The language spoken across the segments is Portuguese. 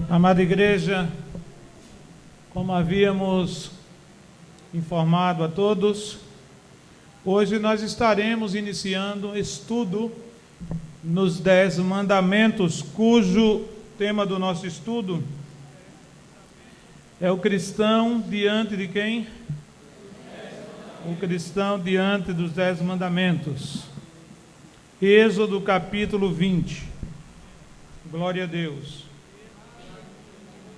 Amada igreja, como havíamos informado a todos, hoje nós estaremos iniciando estudo nos 10 mandamentos, cujo tema do nosso estudo é o cristão diante de quem? O cristão diante dos 10 mandamentos. Êxodo capítulo 20. Glória a Deus.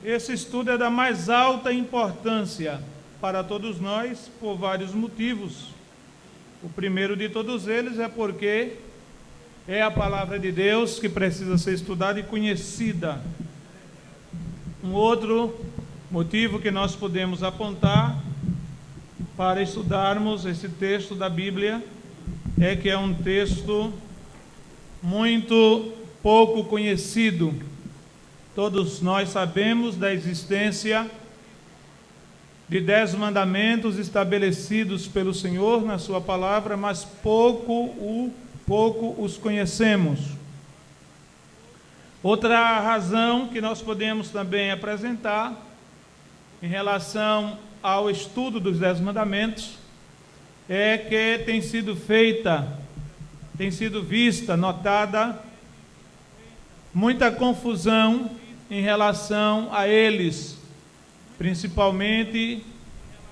Esse estudo é da mais alta importância para todos nós, por vários motivos. O primeiro de todos eles é porque é a palavra de Deus que precisa ser estudada e conhecida. Um outro motivo que nós podemos apontar para estudarmos esse texto da Bíblia é que é um texto muito pouco conhecido. Todos nós sabemos da existência de 10 mandamentos estabelecidos pelo Senhor na sua palavra, mas pouco os conhecemos. Outra razão que nós podemos também apresentar em relação ao estudo dos 10 mandamentos é que tem sido vista, notada muita confusão em relação a eles, principalmente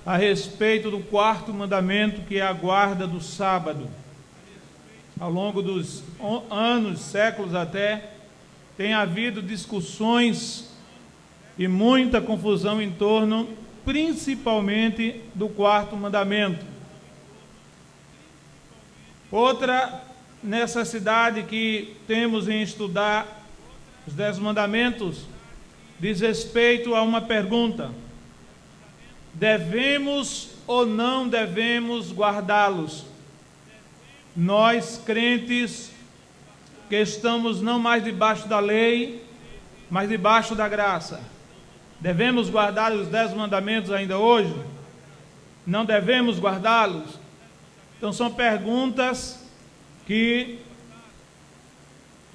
a respeito do 4º mandamento, que é a guarda do sábado. Ao longo dos anos, séculos até, tem havido discussões e muita confusão em torno, principalmente, do 4º mandamento. Outra necessidade que temos em estudar os 10 mandamentos diz respeito a uma pergunta: devemos ou não devemos guardá-los? Nós, crentes, que estamos não mais debaixo da lei, mas debaixo da graça, devemos guardar os 10 mandamentos ainda hoje? Não devemos guardá-los? Então são perguntas que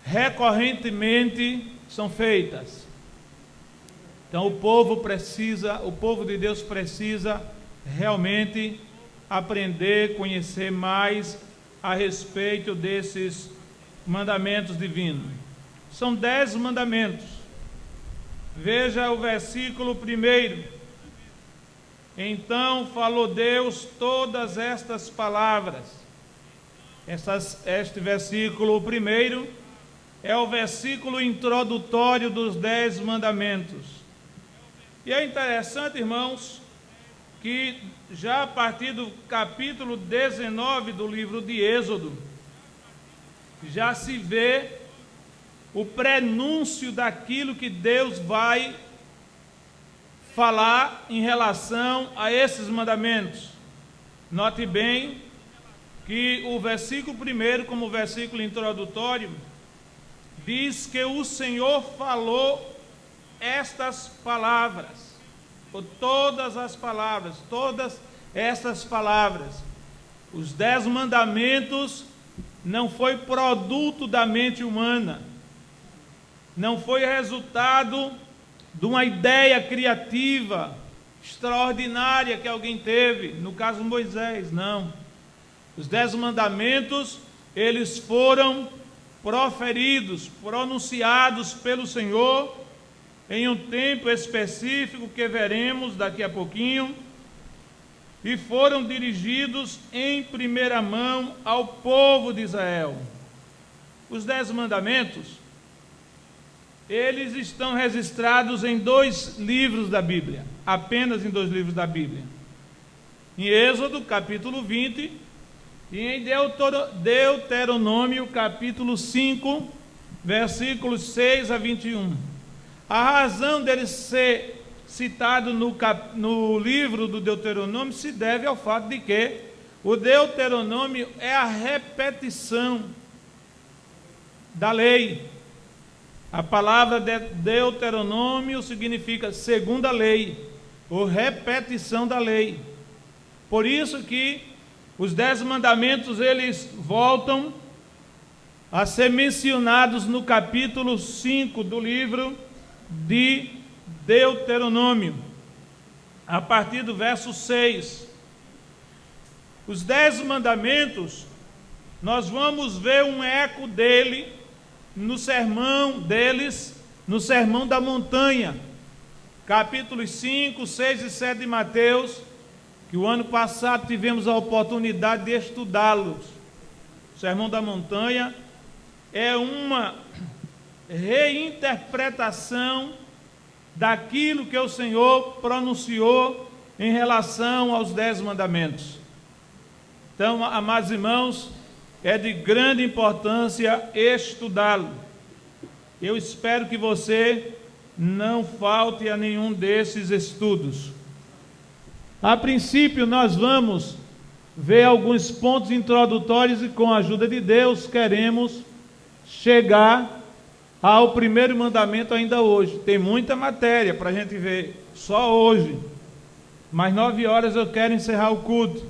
recorrentemente são feitas. Então o povo de Deus precisa realmente aprender, conhecer mais a respeito desses mandamentos divinos. São 10 mandamentos. Veja o versículo 1. Então falou Deus todas estas palavras. Este versículo 1 é o versículo introdutório dos 10 mandamentos. E é interessante, irmãos, que já a partir do capítulo 19 do livro de Êxodo, já se vê o prenúncio daquilo que Deus vai falar em relação a esses mandamentos. Note bem que o versículo 1, como versículo introdutório, diz que o Senhor falou estas palavras, ou todas estas palavras. Os 10 mandamentos não foi produto da mente humana, não foi resultado de uma ideia criativa, extraordinária que alguém teve, no caso Moisés, não. Os 10 mandamentos, eles foram proferidos, pronunciados pelo Senhor em um tempo específico que veremos daqui a pouquinho, e foram dirigidos em primeira mão ao povo de Israel. Os 10 mandamentos, eles estão registrados em 2 livros da Bíblia, apenas em 2 livros da Bíblia. Em Êxodo, capítulo 20, e em Deuteronômio, capítulo 5, versículos 6 a 21. A razão dele ser citado no livro do Deuteronômio se deve ao fato de que o Deuteronômio é a repetição da lei. A palavra Deuteronômio significa segunda lei, ou repetição da lei. Por isso que os 10 mandamentos, eles voltam a ser mencionados no capítulo 5 do livro de Deuteronômio, a partir do verso 6. Os 10 mandamentos, nós vamos ver um eco dele no sermão da montanha, capítulos 5, 6 e 7 de Mateus, que o ano passado tivemos a oportunidade de estudá-los. O sermão da montanha é uma reinterpretação daquilo que o Senhor pronunciou em relação aos 10 mandamentos. Então, amados irmãos, é de grande importância estudá-lo. Eu espero que você não falte a nenhum desses estudos. A princípio, nós vamos ver alguns pontos introdutórios e, com a ajuda de Deus, queremos chegar ao primeiro mandamento ainda hoje. Tem muita matéria para a gente ver só hoje, mas 9 horas eu quero encerrar o culto.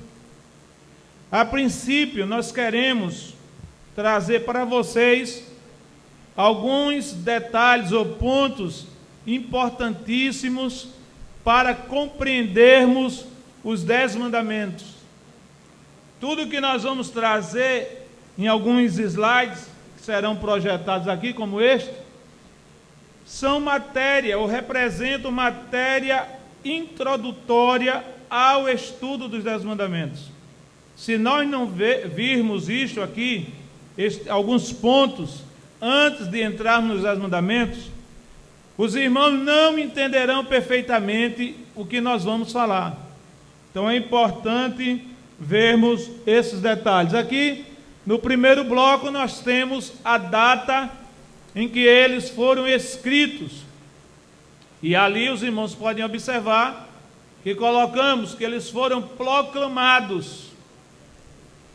A princípio, nós queremos trazer para vocês alguns detalhes ou pontos importantíssimos para compreendermos os 10 mandamentos. Tudo que nós vamos trazer em alguns slides, que serão projetados aqui, como este, são matéria, ou representam matéria introdutória ao estudo dos 10 mandamentos. Se nós não virmos isto aqui, alguns pontos, antes de entrarmos nos 10 mandamentos, os irmãos não entenderão perfeitamente o que nós vamos falar. Então é importante vermos esses detalhes. Aqui, no primeiro bloco, nós temos a data em que eles foram escritos. E ali os irmãos podem observar que colocamos que eles foram proclamados.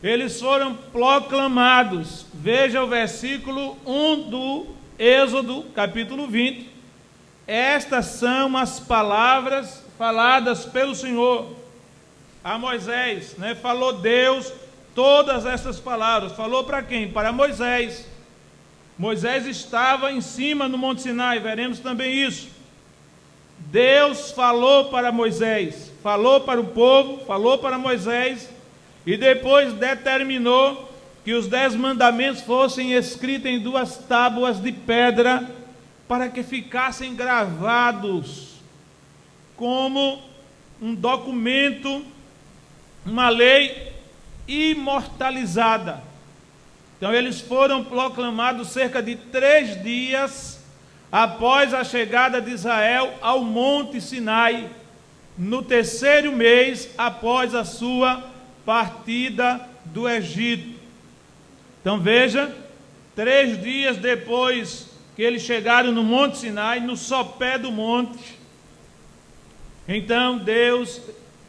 Eles foram proclamados. Veja o versículo 1 do Êxodo, capítulo 20. Estas são as palavras faladas pelo Senhor a Moisés, né? Falou Deus todas essas palavras. Falou para quem? Para Moisés. Moisés estava em cima no Monte Sinai, veremos também isso. Deus falou para Moisés, falou para o povo, falou para Moisés, e depois determinou que os 10 mandamentos fossem escritos em 2 tábuas de pedra, para que ficassem gravados como um documento, uma lei imortalizada. Então eles foram proclamados cerca de 3 dias após a chegada de Israel ao Monte Sinai, no 3º mês após a sua partida do Egito. Então veja, 3 dias depois que eles chegaram no Monte Sinai, no sopé do monte, então Deus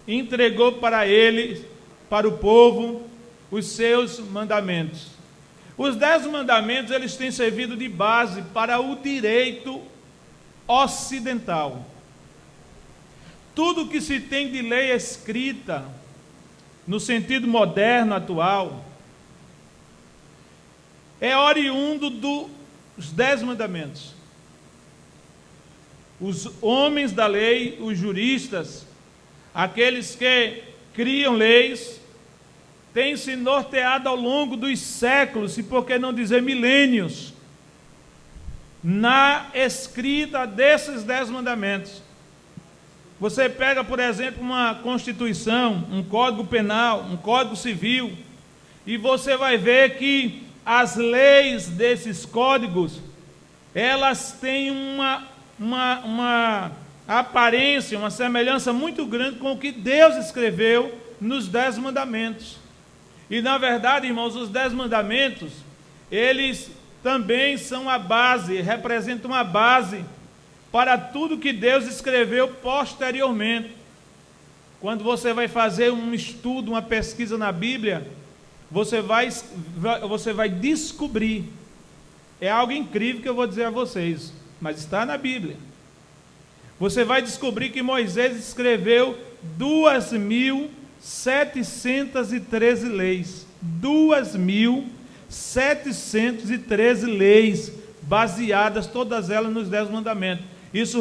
entregou para eles, para o povo, os seus mandamentos. Os 10 mandamentos, eles têm servido de base para o direito ocidental. Tudo que se tem de lei escrita, no sentido moderno, atual, é oriundo dos 10 mandamentos. Os homens da lei, os juristas, aqueles que criam leis, têm se norteado ao longo dos séculos, e por que não dizer milênios, na escrita desses 10 mandamentos. Você pega, por exemplo, uma Constituição, um Código Penal, um Código Civil, e você vai ver que as leis desses códigos, elas têm uma aparência, uma semelhança muito grande com o que Deus escreveu nos 10 mandamentos. E na verdade, irmãos, os 10 mandamentos, eles também são a base, representam a base para tudo que Deus escreveu posteriormente. Quando você vai fazer um estudo, uma pesquisa na Bíblia, você vai descobrir, é algo incrível que eu vou dizer a vocês, mas está na Bíblia. Você vai descobrir que Moisés escreveu 2.713 leis. 2.713 leis, baseadas todas elas nos 10 mandamentos. Esse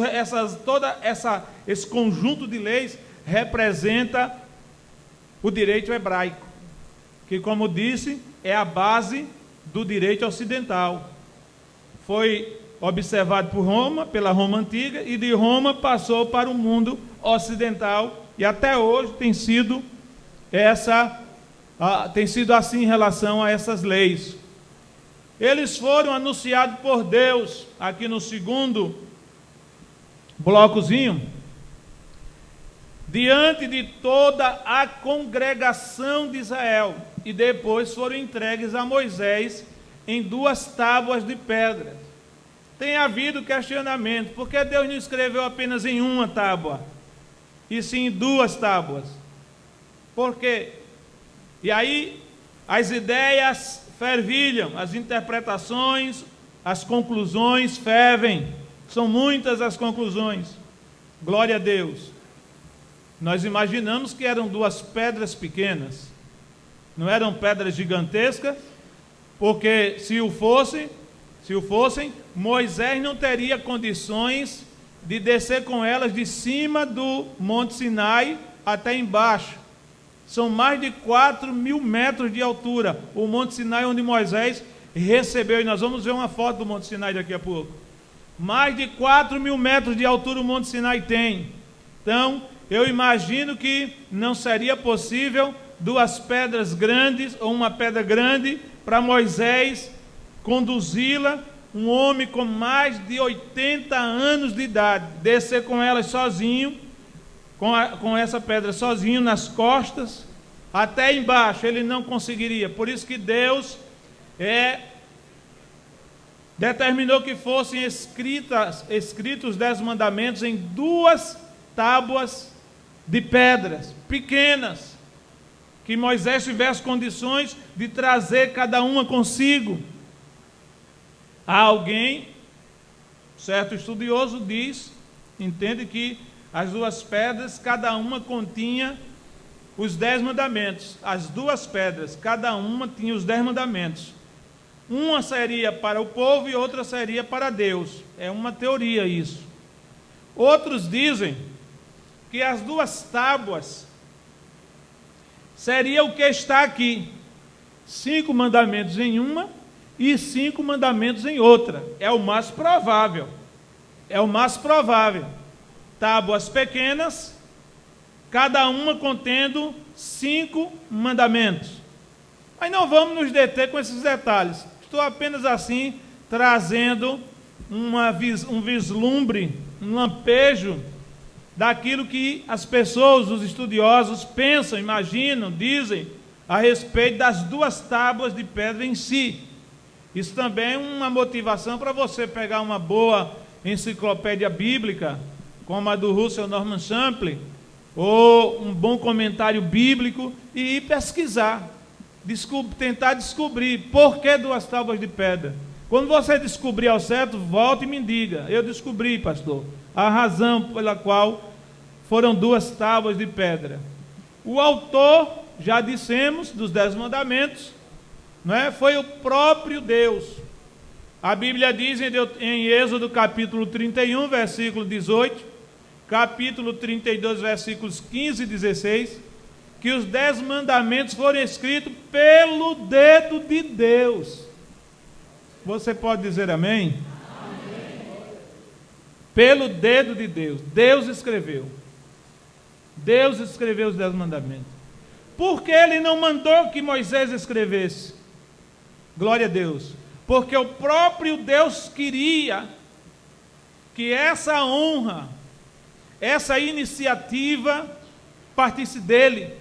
conjunto de leis representa o direito hebraico, que, como disse, é a base do direito ocidental. Foi observado por Roma, pela Roma antiga, e de Roma passou para o mundo ocidental, e até hoje tem sido assim em relação a essas leis. Eles foram anunciados por Deus, aqui no segundo blocozinho, diante de toda a congregação de Israel, e depois foram entregues a Moisés em 2 tábuas de pedra. Tem havido questionamento, por que Deus não escreveu apenas em 1 tábua, e sim em 2 tábuas? Por quê? E aí as ideias fervilham, as interpretações, as conclusões fervem, são muitas as conclusões. Glória a Deus. Nós imaginamos que eram 2 pedras pequenas, não eram pedras gigantescas, porque se o fossem, Moisés não teria condições de descer com elas de cima do Monte Sinai até embaixo. São mais de 4.000 metros de altura, o Monte Sinai onde Moisés recebeu, e nós vamos ver uma foto do Monte Sinai daqui a pouco. Mais de 4.000 metros de altura o Monte Sinai tem. Então, eu imagino que não seria possível 2 pedras grandes, ou uma pedra grande, para Moisés conduzi-la, um homem com mais de 80 anos de idade, descer com elas sozinho, com essa pedra sozinho nas costas, até embaixo, ele não conseguiria. Por isso que Deus determinou que fossem escritos os 10 mandamentos em 2 tábuas de pedras pequenas, que Moisés tivesse condições de trazer cada uma consigo. Há alguém, certo estudioso entende que as 2 pedras, cada uma continha os 10 mandamentos. As 2 pedras, cada uma tinha os 10 mandamentos. Uma seria para o povo e outra seria para Deus. É uma teoria isso. Outros dizem que as 2 tábuas seria o que está aqui: 5 mandamentos em uma e 5 mandamentos em outra. É o mais provável. Tábuas pequenas, cada uma contendo 5 mandamentos. Mas não vamos nos deter com esses detalhes. Estou apenas assim trazendo um vislumbre, um lampejo daquilo que as pessoas, os estudiosos, pensam, imaginam, dizem a respeito das 2 tábuas de pedra em si. Isso também é uma motivação para você pegar uma boa enciclopédia bíblica, como a do Russell Norman Champlin, ou um bom comentário bíblico, e ir pesquisar, tentar descobrir por que 2 tábuas de pedra. Quando você descobrir ao certo, volte e me diga: eu descobri, pastor, a razão pela qual foram 2 tábuas de pedra. O autor, já dissemos, dos 10 mandamentos, não é? Foi o próprio Deus. A Bíblia diz em Êxodo capítulo 31, versículo 18, capítulo 32, versículos 15 e 16, que os 10 mandamentos foram escritos pelo dedo de Deus. Você pode dizer amém? Amém. Pelo dedo de Deus. Deus escreveu os 10 mandamentos. Por que ele não mandou que Moisés escrevesse? Glória a Deus. Porque o próprio Deus queria que essa honra, essa iniciativa partisse dele.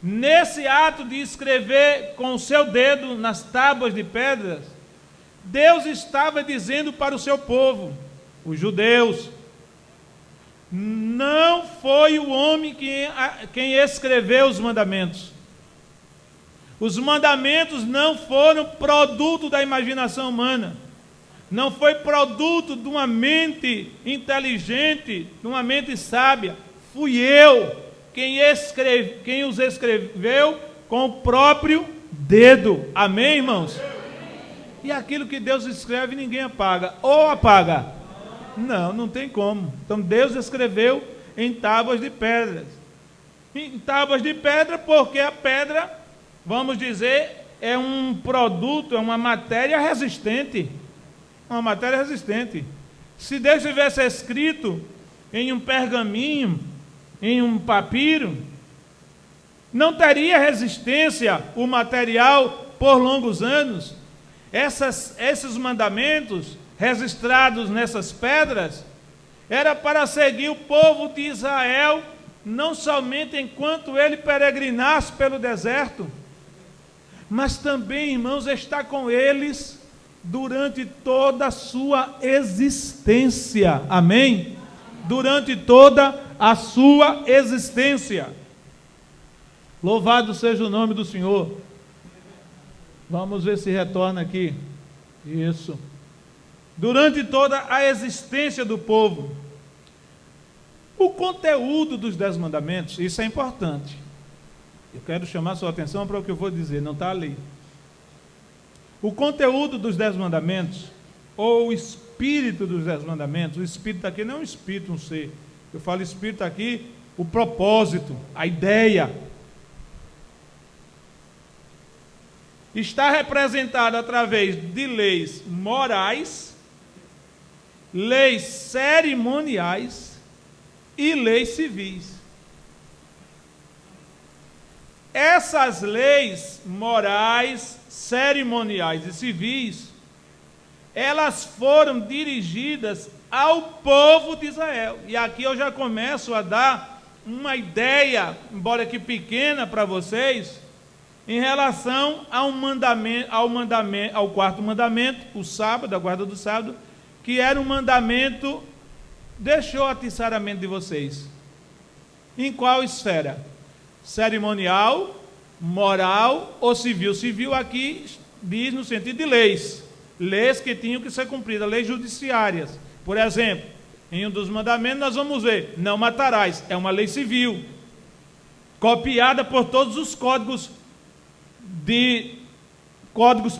Nesse ato de escrever com o seu dedo nas tábuas de pedras, Deus estava dizendo para o seu povo, os judeus: não foi o homem quem escreveu os mandamentos. Os mandamentos não foram produto da imaginação humana, não foi produto de uma mente inteligente, de uma mente sábia. Fui eu quem os escreveu com o próprio dedo. Amém, irmãos? E aquilo que Deus escreve ninguém apaga. Ou apaga? Não, não tem como. Então Deus escreveu em tábuas de pedras. Em tábuas de pedra, porque a pedra, vamos dizer, é um produto, é uma matéria resistente. Uma matéria resistente. Se Deus tivesse escrito em um pergaminho, em um papiro, não teria resistência o material por longos anos. Esses mandamentos registrados nessas pedras era para seguir o povo de Israel, não somente enquanto ele peregrinasse pelo deserto, mas também, irmãos, está com eles durante toda a sua existência. Amém? Durante toda a sua existência. Louvado seja o nome do Senhor. Vamos ver se retorna aqui. Isso. Durante toda a existência do povo. O conteúdo dos 10 mandamentos, isso é importante. Eu quero chamar sua atenção para o que eu vou dizer, não está ali. O conteúdo dos 10 mandamentos, ou o espírito dos 10 mandamentos, o espírito aqui não é um espírito, um ser. Eu falo espírito aqui, o propósito, a ideia. Está representado através de leis morais, leis cerimoniais e leis civis. Essas leis morais, cerimoniais e civis, elas foram dirigidas ao povo de Israel. E aqui eu já começo a dar uma ideia, embora que pequena para vocês, em relação ao ao quarto mandamento, o sábado, a guarda do sábado, que era um mandamento, deixa eu atiçar a mente de vocês. Em qual esfera? Cerimonial, moral ou civil? Civil aqui diz no sentido de leis. Leis que tinham que ser cumpridas, leis judiciárias. Por exemplo, em um dos mandamentos nós vamos ver, não matarás, é uma lei civil, copiada por todos os códigos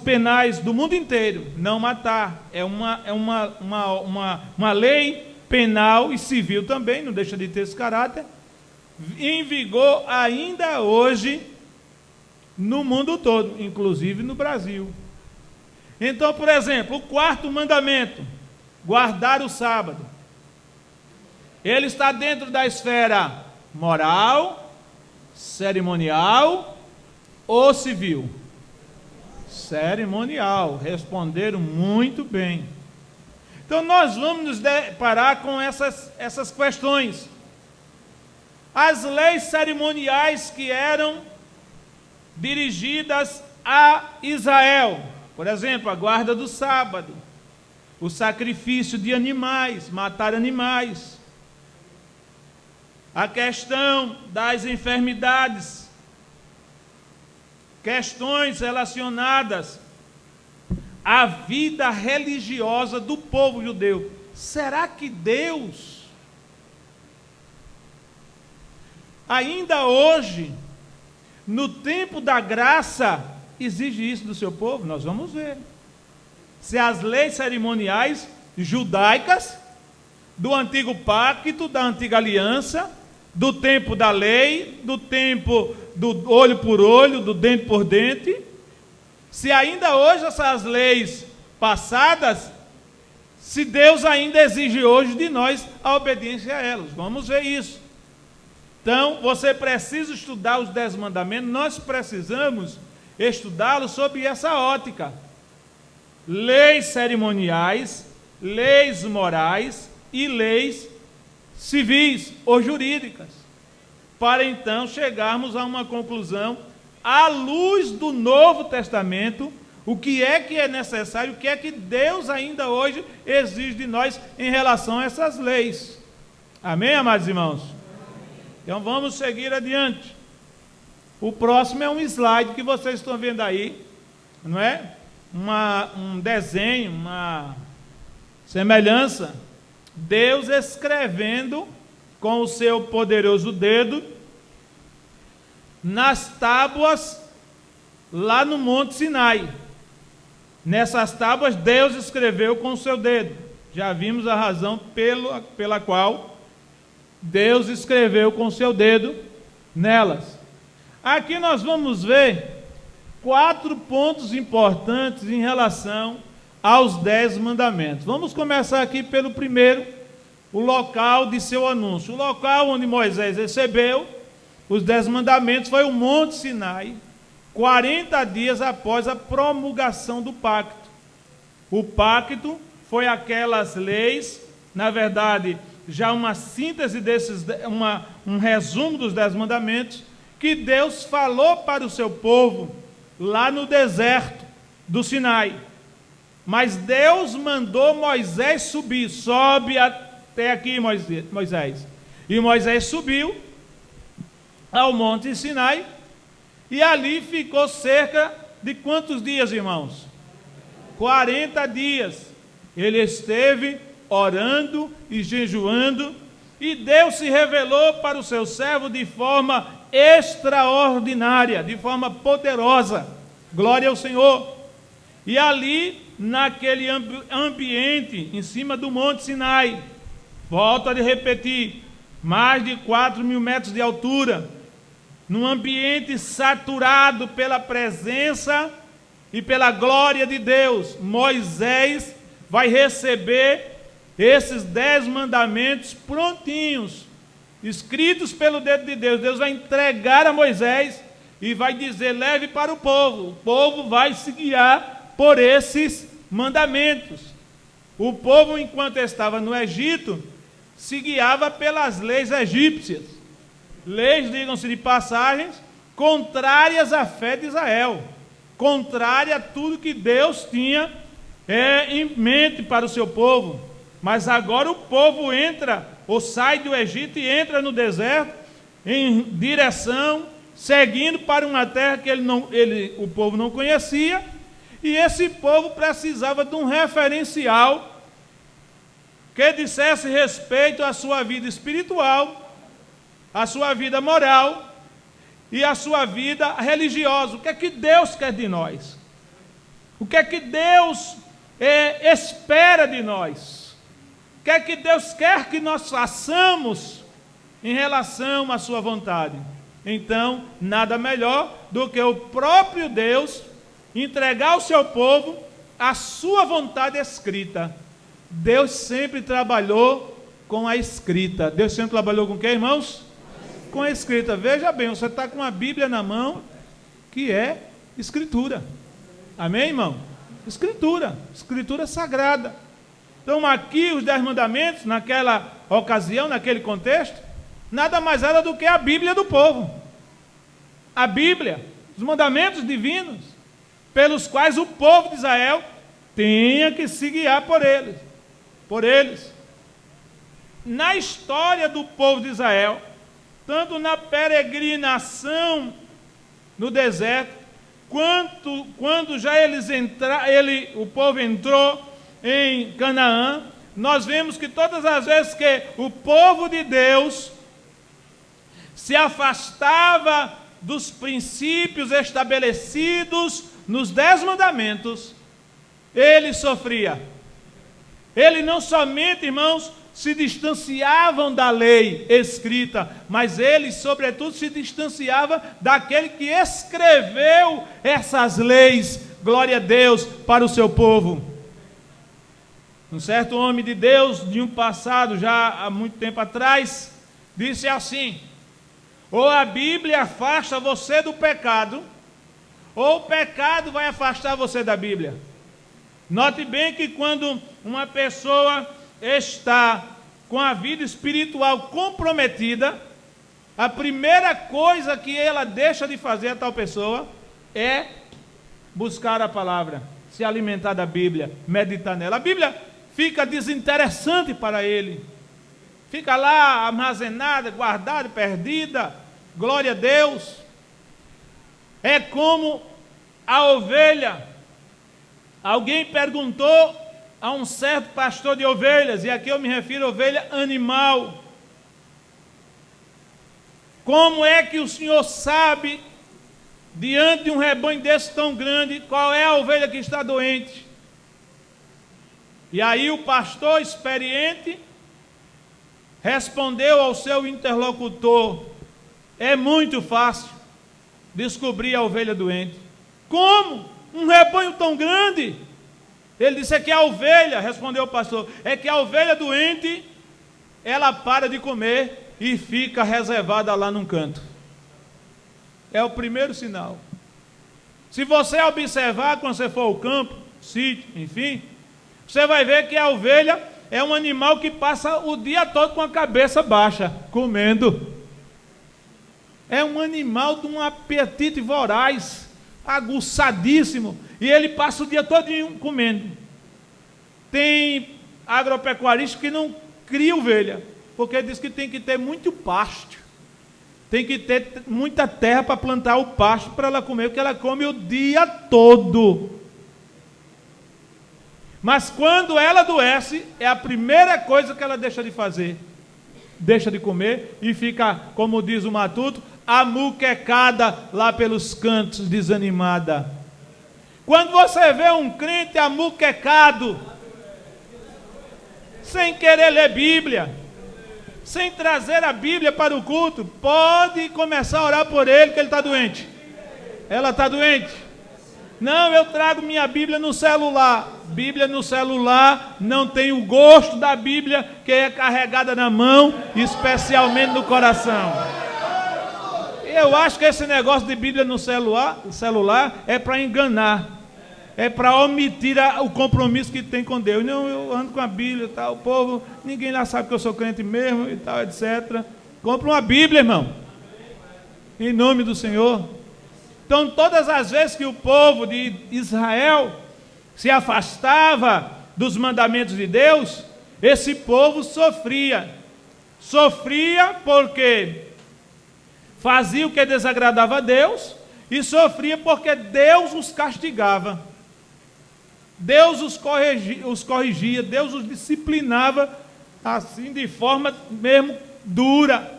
penais do mundo inteiro. Não matar é uma lei penal e civil também, não deixa de ter esse caráter, em vigor ainda hoje no mundo todo, inclusive no Brasil. Então, por exemplo, o quarto mandamento, guardar o sábado, ele está dentro da esfera moral, cerimonial ou civil? Cerimonial. Responderam muito bem. Então nós vamos nos deparar com essas questões. As leis cerimoniais que eram dirigidas a Israel, por exemplo, a guarda do sábado, o sacrifício de animais, matar animais, a questão das enfermidades, questões relacionadas à vida religiosa do povo judeu. Será que Deus, ainda hoje, no tempo da graça, exige isso do seu povo? Nós vamos ver. Se as leis cerimoniais judaicas, do antigo pacto, da antiga aliança, do tempo da lei, do tempo do olho por olho, do dente por dente, se ainda hoje essas leis passadas, se Deus ainda exige hoje de nós a obediência a elas. Vamos ver isso. Então, você precisa estudar os 10 mandamentos, nós precisamos estudá-los sob essa ótica. Leis cerimoniais, leis morais e leis civis ou jurídicas, para então chegarmos a uma conclusão, à luz do Novo Testamento, o que é necessário, o que é que Deus ainda hoje exige de nós em relação a essas leis. Amém, amados irmãos? Então vamos seguir adiante. O próximo é um slide que vocês estão vendo aí, não é? Um desenho, uma semelhança. Deus escrevendo com o seu poderoso dedo nas tábuas lá no Monte Sinai. Nessas tábuas Deus escreveu com o seu dedo. Já vimos a razão pela qual Deus escreveu com seu dedo nelas. Aqui nós vamos ver 4 pontos importantes em relação aos 10 mandamentos. Vamos começar aqui pelo primeiro, o local de seu anúncio. O local onde Moisés recebeu os 10 mandamentos foi o Monte Sinai, 40 dias após a promulgação do pacto. O pacto foi aquelas leis, na verdade, já uma síntese um resumo dos 10 mandamentos, que Deus falou para o seu povo lá no deserto do Sinai. Mas Deus mandou Moisés subir, sobe até aqui, Moisés. E Moisés subiu ao Monte Sinai, e ali ficou cerca de quantos dias, irmãos? 40 dias. Ele esteve orando e jejuando, e Deus se revelou para o seu servo de forma extraordinária, de forma poderosa. Glória ao Senhor. E ali, naquele ambiente, em cima do Monte Sinai, volto a repetir, mais de 4.000 metros de altura, num ambiente saturado pela presença e pela glória de Deus, Moisés vai receber esses 10 mandamentos prontinhos, escritos pelo dedo de Deus. Deus vai entregar a Moisés e vai dizer: leve para o povo. O povo vai se guiar por esses mandamentos. O povo, enquanto estava no Egito, se guiava pelas leis egípcias. Leis, digam-se de passagens, contrárias à fé de Israel, contrária a tudo que Deus tinha em mente para o seu povo. Mas agora o povo entra, ou sai do Egito e entra no deserto, em direção, seguindo para uma terra que o povo não conhecia, e esse povo precisava de um referencial que dissesse respeito à sua vida espiritual, à sua vida moral e à sua vida religiosa. O que é que Deus quer de nós? O que é que Deus espera de nós? O que é que Deus quer que nós façamos em relação à sua vontade? Então, nada melhor do que o próprio Deus entregar ao seu povo a sua vontade escrita. Deus sempre trabalhou com a escrita. Deus sempre trabalhou com o que, irmãos? Com a escrita. Veja bem, você está com a Bíblia na mão, que é escritura. Amém, irmão? Escritura sagrada. Então aqui os 10 mandamentos, naquela ocasião, naquele contexto, nada mais era do que a Bíblia do povo. A Bíblia, os mandamentos divinos, pelos quais o povo de Israel tinha que se guiar por eles. Na história do povo de Israel, tanto na peregrinação no deserto, quando já o povo entrou em Canaã, nós vemos que todas as vezes que o povo de Deus se afastava dos princípios estabelecidos nos 10 mandamentos, ele sofria. Ele não somente, irmãos, se distanciavam da lei escrita, mas eles, sobretudo, se distanciavam daquele que escreveu essas leis, glória a Deus, para o seu povo. Um certo homem de Deus, de um passado, já há muito tempo atrás, disse assim: ou a Bíblia afasta você do pecado, ou o pecado vai afastar você da Bíblia. Note bem que quando uma pessoa está com a vida espiritual comprometida, a primeira coisa que ela deixa de fazer a tal pessoa é buscar a palavra, se alimentar da Bíblia, meditar nela. A Bíblia fica desinteressante para ele, fica lá armazenada, guardada, perdida. Glória a Deus. É como a ovelha. Alguém perguntou a um certo pastor de ovelhas, e aqui eu me refiro a ovelha animal: como é que o senhor sabe, diante de um rebanho desse tão grande, qual é a ovelha que está doente? E aí o pastor experiente respondeu ao seu interlocutor: é muito fácil descobrir a ovelha doente. Como? Um rebanho tão grande? Ele disse: é que a ovelha, respondeu o pastor, é que a ovelha doente, ela para de comer e fica reservada lá num canto. É o primeiro sinal. Se você observar quando você for ao campo, sítio, enfim, você vai ver que a ovelha é um animal que passa o dia todo com a cabeça baixa, comendo. É um animal de um apetite voraz, aguçadíssimo, e ele passa o dia todo comendo. Tem agropecuarista que não cria ovelha, porque diz que tem que ter muito pasto, tem que ter muita terra para plantar o pasto para ela comer, porque ela come o dia todo. Mas quando ela adoece, é a primeira coisa que ela deixa de fazer. Deixa de comer e fica, como diz o matuto, amuquecada lá pelos cantos, desanimada. Quando você vê um crente amuquecado, sem querer ler Bíblia, sem trazer a Bíblia para o culto, pode começar a orar por ele, que ele está doente. Ela está doente. Não, eu trago minha Bíblia no celular. Bíblia no celular não tem o gosto da Bíblia, que é carregada na mão, especialmente no coração. Eu acho que esse negócio de Bíblia no celular é para enganar, é para omitir o compromisso que tem com Deus. Não, eu ando com a Bíblia e tal, o povo, ninguém lá sabe que eu sou crente mesmo e tal, etc. Compra uma Bíblia, irmão, em nome do Senhor. Então, todas as vezes que o povo de Israel se afastava dos mandamentos de Deus, esse povo sofria. Sofria porque fazia o que desagradava a Deus, e sofria porque Deus os castigava. Deus os corrigia, Deus os disciplinava, assim, de forma mesmo dura.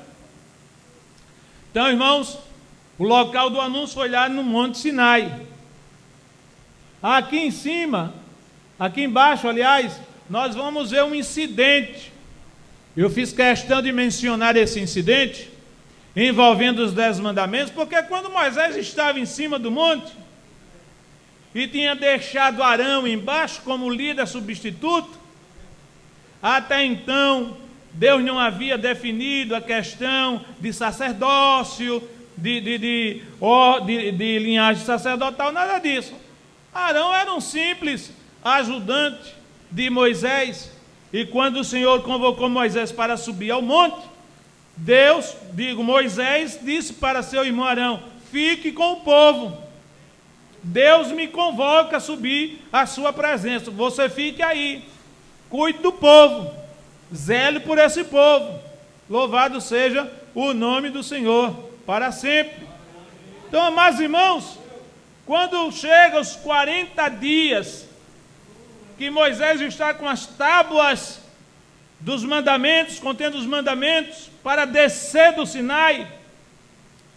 Então, irmãos, o local do anúncio foi lá no Monte Sinai. Aqui em cima, aqui embaixo, aliás, nós vamos ver um incidente. Eu fiz questão de mencionar esse incidente, envolvendo os 10 mandamentos, porque quando Moisés estava em cima do monte, e tinha deixado Arão embaixo como líder substituto, até então, Deus não havia definido a questão de sacerdócio, de linhagem sacerdotal, nada disso. Arão era um simples ajudante de Moisés, e quando o Senhor convocou Moisés para subir ao monte, Moisés disse para seu irmão Arão: fique com o povo, Deus me convoca a subir à sua presença, você fique aí, cuide do povo, zele por esse povo, louvado seja o nome do Senhor para sempre. Então, amados irmãos, quando chega os 40 dias que Moisés está com as tábuas dos mandamentos, contendo os mandamentos, para descer do Sinai,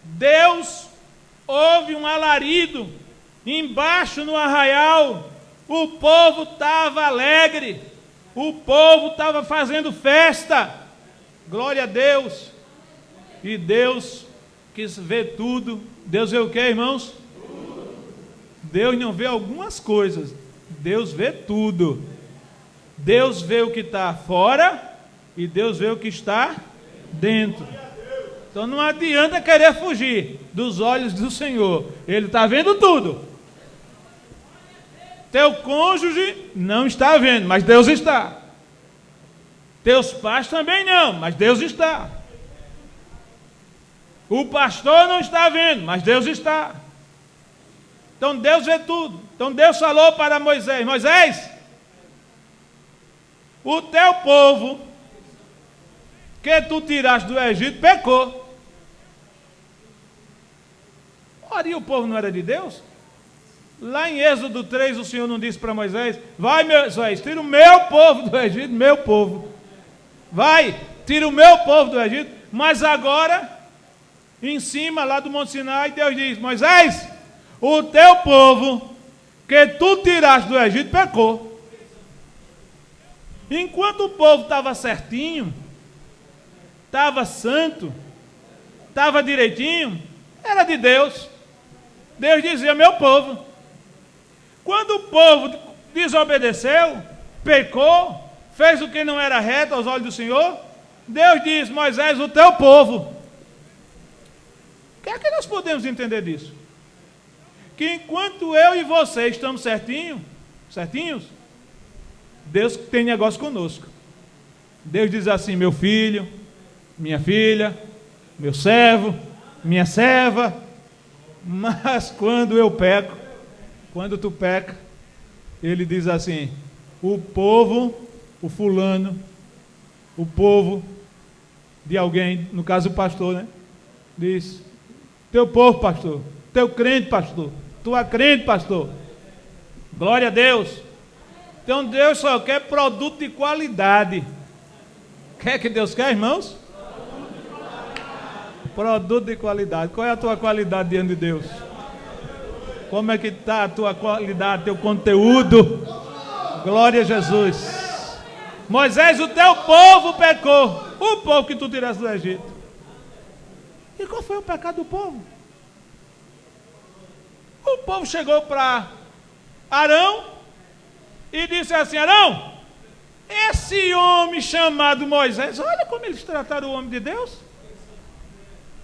Deus ouve um alarido embaixo no arraial. O povo estava alegre, o povo estava fazendo festa, glória a Deus. E Deus quis ver tudo. Deus vê o que, irmãos? Deus não vê algumas coisas, Deus vê tudo. Deus vê o que está fora e Deus vê o que está dentro. Então não adianta querer fugir dos olhos do Senhor, Ele está vendo tudo. Teu cônjuge não está vendo, mas Deus está. Teus pais também não, mas Deus está. O pastor não está vendo, mas Deus está. Então Deus vê tudo. Então Deus falou para Moisés: Moisés, o teu povo que tu tiraste do Egito pecou. Ora, e o povo não era de Deus? Lá em Êxodo 3 o Senhor não disse para Moisés: vai, Moisés, tira o meu povo do Egito, meu povo. Vai, tira o meu povo do Egito. Mas agora, em cima lá do Monte Sinai, Deus diz: Moisés, o teu povo que tu tiraste do Egito pecou. Enquanto o povo estava certinho, estava santo, estava direitinho, era de Deus. Deus dizia: meu povo. Quando o povo desobedeceu, pecou, fez o que não era reto aos olhos do Senhor, Deus diz: Moisés, o teu povo. O que é que nós podemos entender disso? Que enquanto eu e você estamos certinhos, Deus tem negócio conosco. Deus diz assim: meu filho, minha filha, meu servo, minha serva. Mas quando eu peco, quando tu peca, ele diz assim: o povo, o fulano, o povo de alguém, no caso o pastor, né? Diz: teu povo, pastor, teu crente, pastor, tua crente, pastor. Glória a Deus. Então Deus só quer produto de qualidade. O que é que Deus quer, irmãos? Produto de qualidade. Qual é a tua qualidade diante de Deus? Como é que está a tua qualidade, teu conteúdo? Glória a Jesus. Moisés, o teu povo pecou. O povo que tu tiraste do Egito. E qual foi o pecado do povo? O povo chegou para Arão e disse assim: Arão, esse homem chamado Moisés, olha como eles trataram o homem de Deus.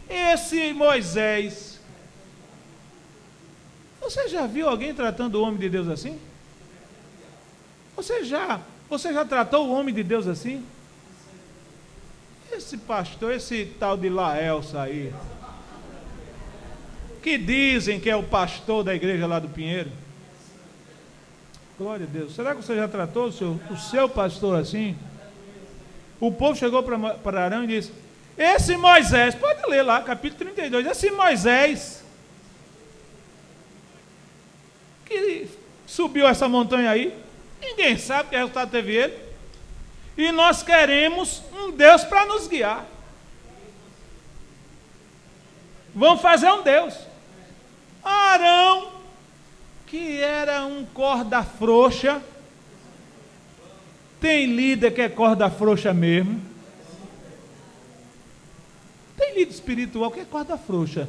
Esse Moisés, você já viu alguém tratando o homem de Deus assim? Você já tratou o homem de Deus assim? Esse pastor, esse tal de Laelsa aí, que dizem que é o pastor da igreja lá do Pinheiro. Glória a Deus. Será que você já tratou o seu pastor assim? O povo chegou para Arão e disse: esse Moisés, pode ler lá, capítulo 32, esse Moisés que subiu essa montanha aí, ninguém sabe que resultado teve ele, e nós queremos um Deus para nos guiar. Vamos fazer um Deus. Arão, que era um corda frouxa, tem líder que é corda frouxa mesmo, tem líder espiritual que é corda frouxa.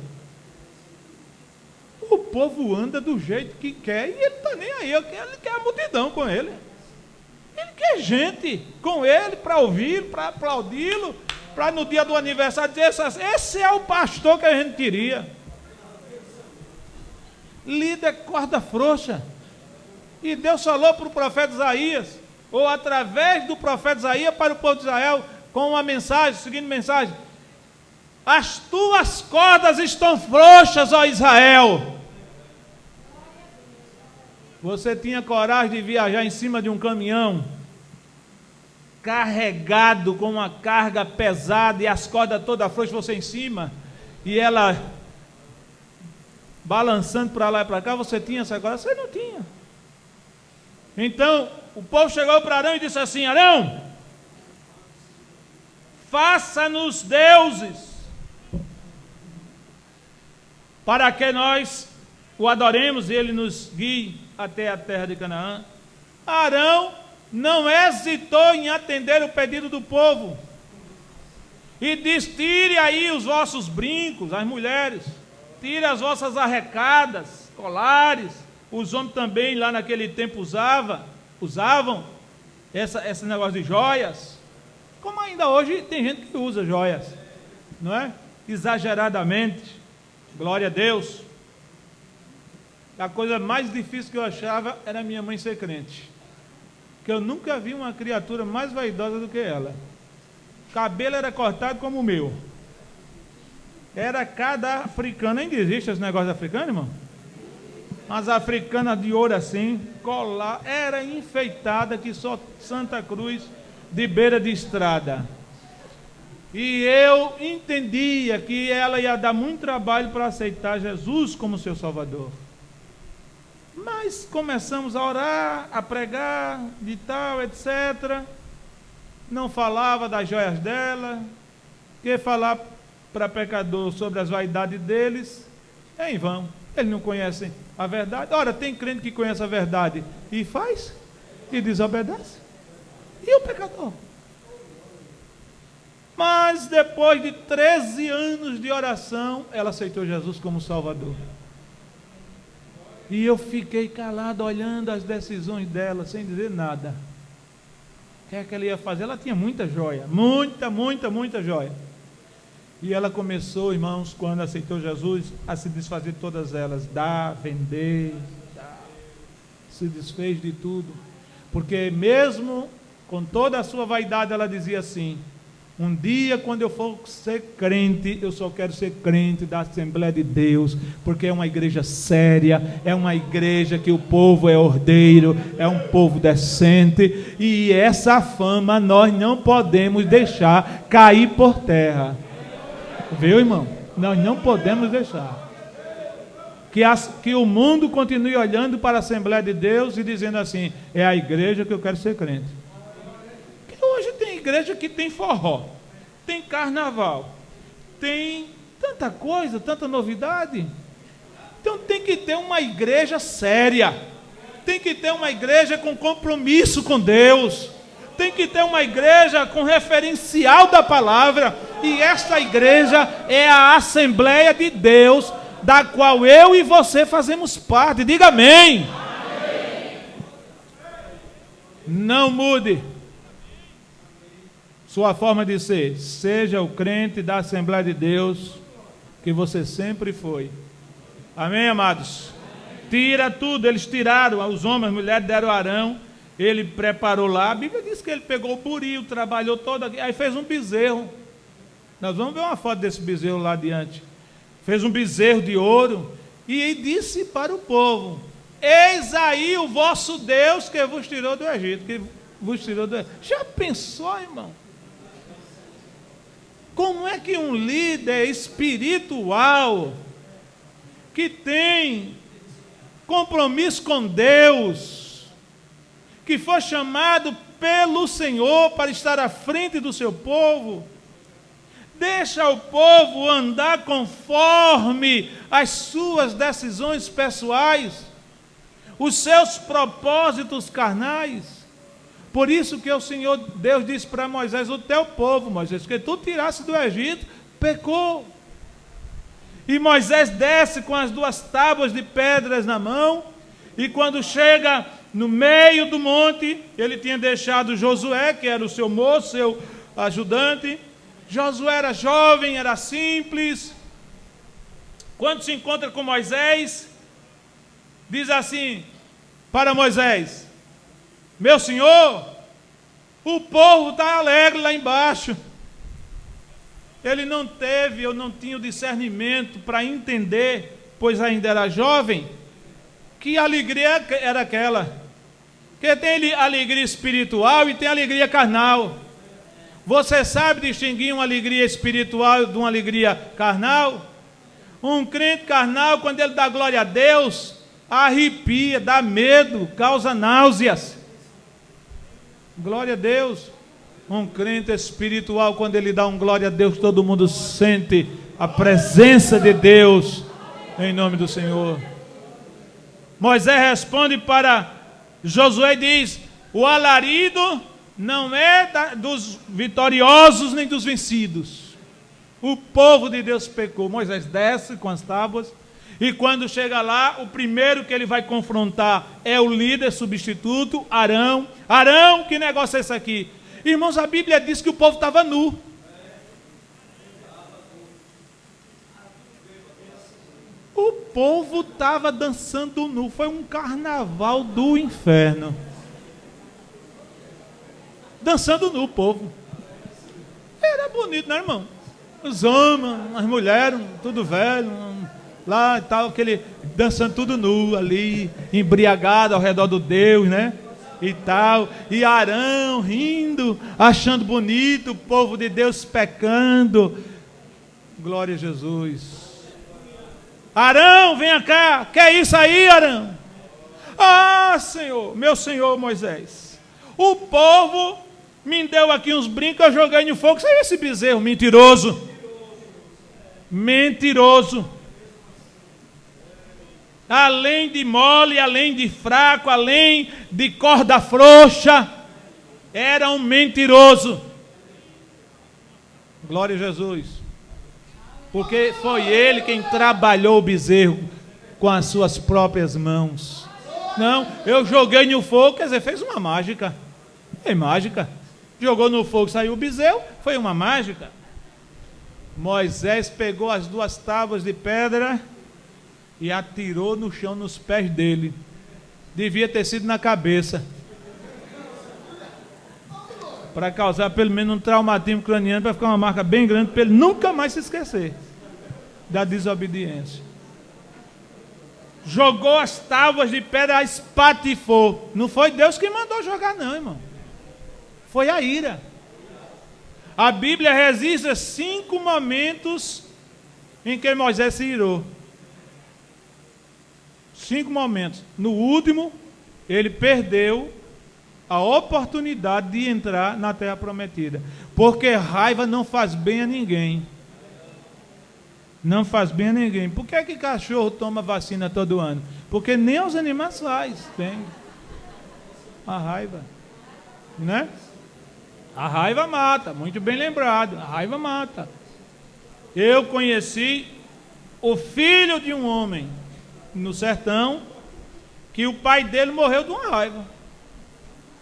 O povo anda do jeito que quer e ele não está nem aí, ele quer a multidão com ele. Ele quer gente com ele para ouvir, para aplaudi-lo, para no dia do aniversário dizer: esse é o pastor que a gente queria. Líder corda frouxa. E Deus falou para o profeta Isaías, ou através do profeta Isaías para o povo de Israel, com uma mensagem, seguinte mensagem: as tuas cordas estão frouxas, ó Israel. Você tinha coragem de viajar em cima de um caminhão carregado com uma carga pesada e as cordas todas frouxas, você em cima, e ela balançando para lá e para cá? Você tinha essa coragem? Você não tinha. Então o povo chegou para Arão e disse assim: Arão, faça-nos deuses para que nós o adoremos e ele nos guie até a terra de Canaã. Arão não hesitou em atender o pedido do povo e diz: tire aí os vossos brincos, as mulheres, tire as vossas arrecadas, colares. Os homens também lá naquele tempo usavam esse negócio de joias, como ainda hoje tem gente que usa joias, não é? Exageradamente. Glória a Deus. A coisa mais difícil que eu achava era minha mãe ser crente, que eu nunca vi uma criatura mais vaidosa do que ela. O cabelo era cortado como o meu, era cada africana. Ainda existe esse negócio de africano, irmão? As africanas de ouro assim, colar, era enfeitada que só Santa Cruz de beira de estrada. E eu entendia que ela ia dar muito trabalho para aceitar Jesus como seu Salvador. Mas começamos a orar, a pregar, de tal, etc. Não falava das joias dela, que falar para pecador sobre as vaidades deles é em vão. Eles não conhecem a verdade. Ora, tem crente que conhece a verdade e faz, e desobedece. E o pecador? Mas depois de 13 anos de oração, ela aceitou Jesus como Salvador. E eu fiquei calado olhando as decisões dela, sem dizer nada. O que é que ela ia fazer? Ela tinha muita joia, muita joia. E ela começou, irmãos, quando aceitou Jesus, a se desfazer de todas elas. Dar, vender, se desfez de tudo. Porque mesmo com toda a sua vaidade, ela dizia assim: um dia, quando eu for ser crente, eu só quero ser crente da Assembleia de Deus, porque é uma igreja séria, é uma igreja que o povo é ordeiro, é um povo decente, e essa fama nós não podemos deixar cair por terra. Viu, irmão? Nós não podemos deixar. Que o mundo continue olhando para a Assembleia de Deus e dizendo assim: é a igreja que eu quero ser crente. Hoje tem igreja que tem forró, tem carnaval, tem tanta coisa, tanta novidade. Então tem que ter uma igreja séria, tem que ter uma igreja com compromisso com Deus, tem que ter uma igreja com referencial da palavra, e esta igreja é a Assembleia de Deus, da qual eu e você fazemos parte. Diga amém. Amém. Não mude sua forma de ser, seja o crente da Assembleia de Deus que você sempre foi. Amém, amados? Tira tudo. Eles tiraram, os homens, as mulheres deram Arão, ele preparou lá. A Bíblia diz que ele pegou o buril, trabalhou todo aqui, aí fez um bezerro. Nós vamos ver uma foto desse bezerro lá adiante. Fez um bezerro de ouro e disse para o povo: eis aí o vosso Deus que vos tirou do Egito, que vos tirou do Egito. Já pensou, irmão? Como é que um líder espiritual, que tem compromisso com Deus, que foi chamado pelo Senhor para estar à frente do seu povo, deixa o povo andar conforme as suas decisões pessoais, os seus propósitos carnais? Por isso que o Senhor Deus disse para Moisés: o teu povo, Moisés, que tu tiraste do Egito, pecou. E Moisés desce com as 2 tábuas de pedras na mão, e quando chega no meio do monte, ele tinha deixado Josué, que era o seu moço, seu ajudante. Josué era jovem, era simples. Quando se encontra com Moisés, diz assim para Moisés: meu senhor, o povo está alegre lá embaixo. Ele não teve, ou não tinha o discernimento para entender, pois ainda era jovem, que alegria era aquela. Porque tem alegria espiritual e tem alegria carnal. Você sabe distinguir uma alegria espiritual de uma alegria carnal? Um crente carnal, quando ele dá glória a Deus, arrepia, dá medo, causa náuseas. Glória a Deus. Um crente espiritual, quando ele dá um glória a Deus, todo mundo sente a presença de Deus, em nome do Senhor. Moisés responde para Josué e diz: o alarido não é dos vitoriosos nem dos vencidos. O povo de Deus pecou. Moisés desce com as tábuas, e quando chega lá, o primeiro que ele vai confrontar é o líder substituto, Arão. Arão, que negócio é esse aqui? Irmãos, a Bíblia diz que o povo estava nu. O povo estava dançando nu. Foi um carnaval do inferno. Dançando nu, o povo. Era bonito, né, irmão? Os homens, as mulheres, tudo velho, lá e tal, aquele dançando tudo nu ali, embriagado ao redor do Deus, né? E tal, e Arão rindo, achando bonito, o povo de Deus pecando. Glória a Jesus. Arão, venha cá. Que é isso aí, Arão? Ah, Senhor, meu Senhor Moisés, o povo me deu aqui uns brincos, eu joguei no fogo. Saiu esse bezerro, mentiroso. Mentiroso. Além de mole, além de fraco, além de corda frouxa, era um mentiroso. Glória a Jesus. Porque foi ele quem trabalhou o bezerro com as suas próprias mãos. Não, eu joguei no fogo, quer dizer, fez uma mágica. É mágica. Jogou no fogo, saiu o bezerro, foi uma mágica. Moisés pegou as 2 tábuas de pedra e atirou no chão nos pés dele. Devia ter sido na cabeça, para causar pelo menos um traumatismo craniano, para ficar uma marca bem grande, para ele nunca mais se esquecer da desobediência. Jogou as tábuas de pedra, espatifou. Não foi Deus que mandou jogar não, irmão. Foi a ira. A Bíblia registra 5 momentos em que Moisés se irou. 5 momentos. No último, ele perdeu a oportunidade de entrar na terra prometida. Porque raiva não faz bem a ninguém. Não faz bem a ninguém. Por que cachorro toma vacina todo ano? Porque nem os animais têm a raiva. Né? A raiva mata, muito bem lembrado. A raiva mata. Eu conheci o filho de um homem no sertão, que o pai dele morreu de uma raiva.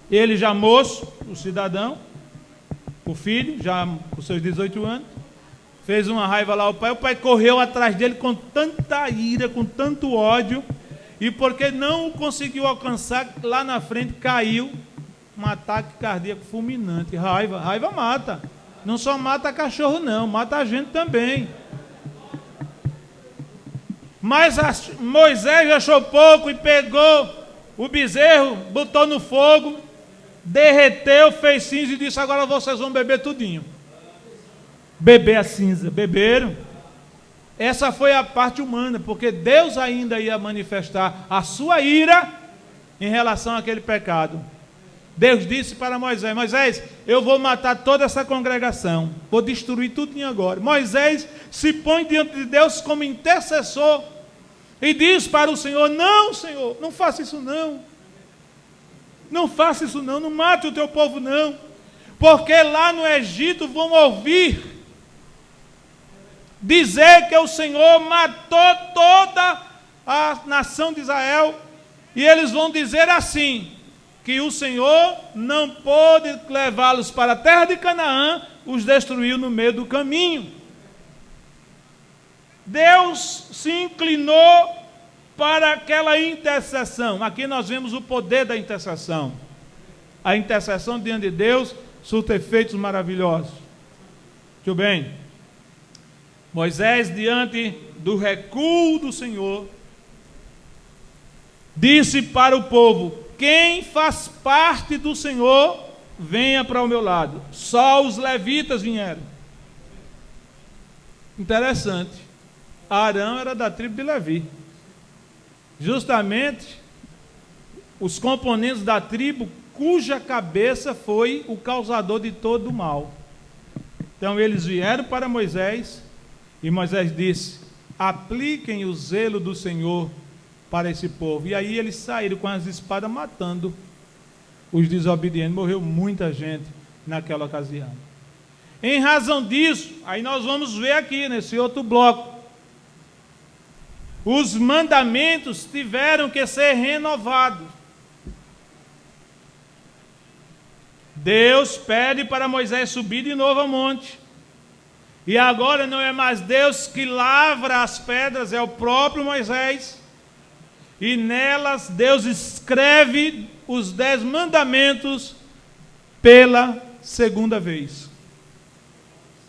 Ele já moço, o cidadão, o filho, já com seus 18 anos, fez uma raiva lá ao pai. O pai correu atrás dele com tanta ira, com tanto ódio, e porque não o conseguiu alcançar, lá na frente caiu um ataque cardíaco fulminante. Raiva mata. Não só mata cachorro não, mata a gente também. Mas Moisés achou pouco e pegou o bezerro, botou no fogo, derreteu, fez cinza e disse: agora vocês vão beber tudinho. Beber a cinza. Beberam. Essa foi a parte humana, porque Deus ainda ia manifestar a sua ira em relação àquele pecado. Deus disse para Moisés: Moisés, eu vou matar toda essa congregação, vou destruir tudinho agora. Moisés se põe diante de Deus como intercessor e diz para o Senhor: não, Senhor, não faça isso não. Não faça isso não, não mate o teu povo não, porque lá no Egito vão ouvir dizer que o Senhor matou toda a nação de Israel, e eles vão dizer assim, que o Senhor não pôde levá-los para a terra de Canaã, os destruiu no meio do caminho. Deus se inclinou para aquela intercessão. Aqui nós vemos o poder da intercessão. A intercessão diante de Deus surte efeitos maravilhosos. Muito bem. Moisés, diante do recuo do Senhor, disse para o povo: quem faz parte do Senhor, venha para o meu lado. Só os levitas vieram. Interessante. Arão era da tribo de Levi. Justamente os componentes da tribo cuja cabeça foi o causador de todo o mal. Então eles vieram para Moisés e Moisés disse: apliquem o zelo do Senhor para esse povo. E aí eles saíram com as espadas matando os desobedientes. Morreu muita gente naquela ocasião. Em razão disso, aí nós vamos ver aqui nesse outro bloco, os mandamentos tiveram que ser renovados. Deus pede para Moisés subir de novo ao monte. E agora não é mais Deus que lavra as pedras, é o próprio Moisés. E nelas Deus escreve os 10 mandamentos pela segunda vez.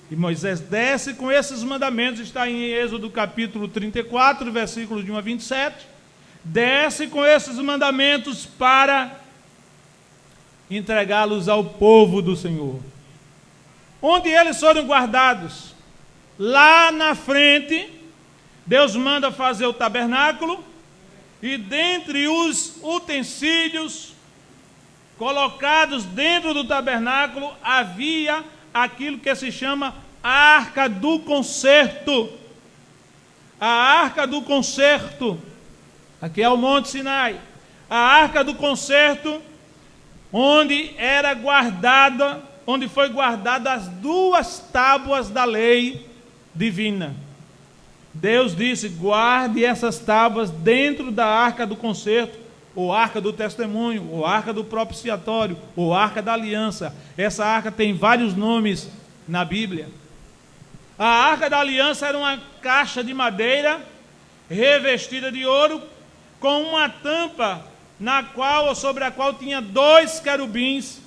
E Moisés desce com esses mandamentos, está em Êxodo capítulo 34, versículos de 1 a 27. Desce com esses mandamentos para entregá-los ao povo do Senhor. Onde eles foram guardados? Lá na frente, Deus manda fazer o tabernáculo, e dentre os utensílios colocados dentro do tabernáculo, havia aquilo que se chama a Arca do Concerto. A Arca do Concerto, aqui é o Monte Sinai. A Arca do Concerto onde foi guardada as 2 tábuas da lei divina. Deus disse: guarde essas tábuas dentro da arca do concerto, ou arca do testemunho, ou arca do propiciatório, ou arca da aliança. Essa arca tem vários nomes na Bíblia. A arca da aliança era uma caixa de madeira revestida de ouro, com uma tampa sobre a qual tinha 2 querubins,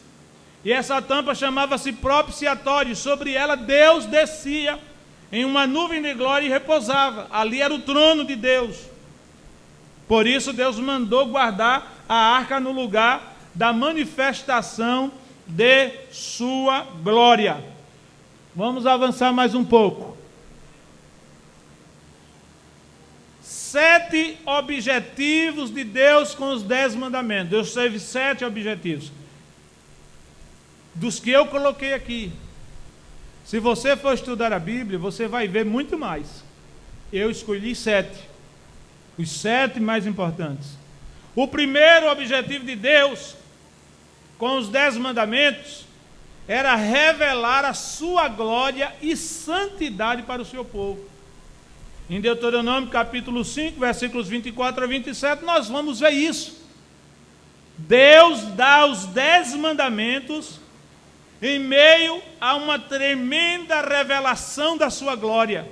e essa tampa chamava-se propiciatório. Sobre ela Deus descia em uma nuvem de glória e repousava. Ali era o trono de Deus. Por isso Deus mandou guardar a arca no lugar da manifestação de sua glória. Vamos avançar mais um pouco. 7 objetivos de Deus com os 10 mandamentos. Deus teve 7 objetivos, dos que eu coloquei aqui. Se você for estudar a Bíblia, você vai ver muito mais. Eu escolhi 7, os 7 mais importantes. O primeiro objetivo de Deus com os 10 mandamentos era revelar a sua glória e santidade para o seu povo. Em Deuteronômio capítulo 5, versículos 24 a 27, nós vamos ver isso. Deus dá os 10 mandamentos em meio a uma tremenda revelação da sua glória.